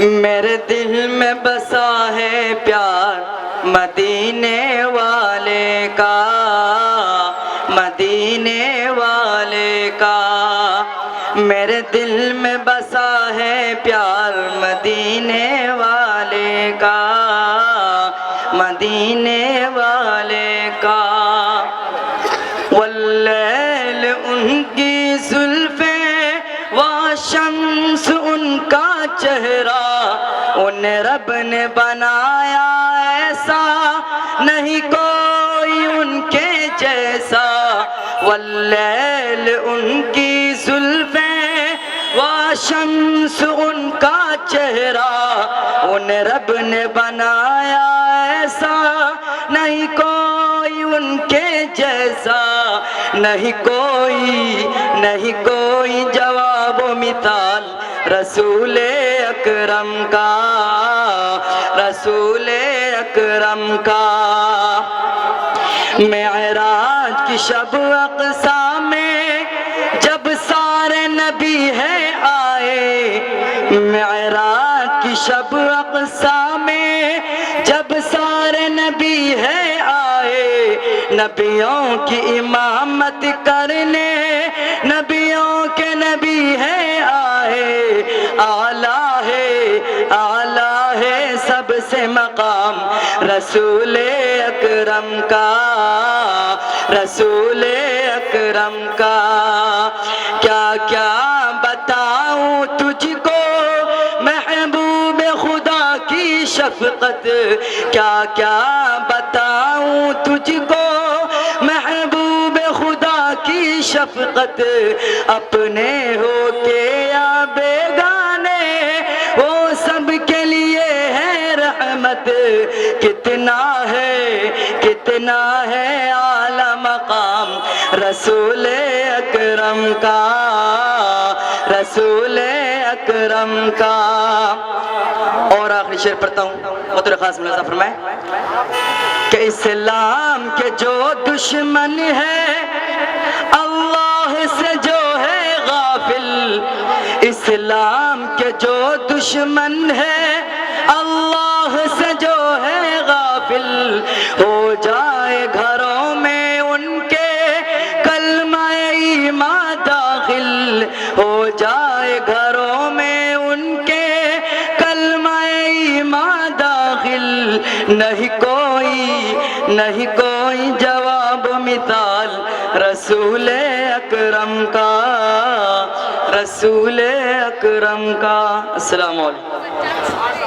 میرے دل میں بسا ہے پیار مدینے والے کا، مدینے والے کا۔ میرے دل میں بسا ہے پیار مدینے والے کا، مدینے والے کا۔ واللیل ان کی زلفیں وشمس ان کا چہرہ، انہیں رب نے بنایا ایسا نہیں کوئی ان کے جیسا۔ واللیل ان کی زلفیں وشمس ان کا چہرہ، انہیں رب نے بنایا ایسا نہیں کوئی ان کے جیسا۔ نہیں کوئی جواب و مثال رسول اکرم کا، رسول اکرم کا۔ معراج کی شب اقصیٰ میں جب سارے نبی ہیں آئے، معراج کی شب اقصیٰ میں جب سارے نبی ہیں آئے، نبیوں کی امامت کرنے نبیوں کے نبی ہیں آئے۔ اعلیٰ ہے سب سے مقام رسول اکرم کا، رسول اکرم کا۔ کیا بتاؤں تجھ کو محبوب خدا کی شفقت، کیا بتاؤں تجھ کو محبوب خدا کی شفقت۔ اپنے ہو کے یا بیگانے وہ سب کے لیے ہے رحمت۔ کتنا ہے اعلیٰ مقام رسول اکرم کا، رسول اکرم کا۔ اور آخری شعر پڑھتا ہوں، بطور خاص ملاحظہ فرمائیں کہ اسلام کے جو دشمن ہے اللہ سے جو ہے غافل، اسلام کے جو دشمن ہے اللہ سے جو ہے غافل، ہو جائے گھروں میں ان کے کلمہ ایمان داخل، ہو جائے گھروں میں ان کے کلمہ ایمان داخل۔ نہیں کوئی جواب مثال رسول اکرم کا، رسول اکرم کا۔ السلام علیکم۔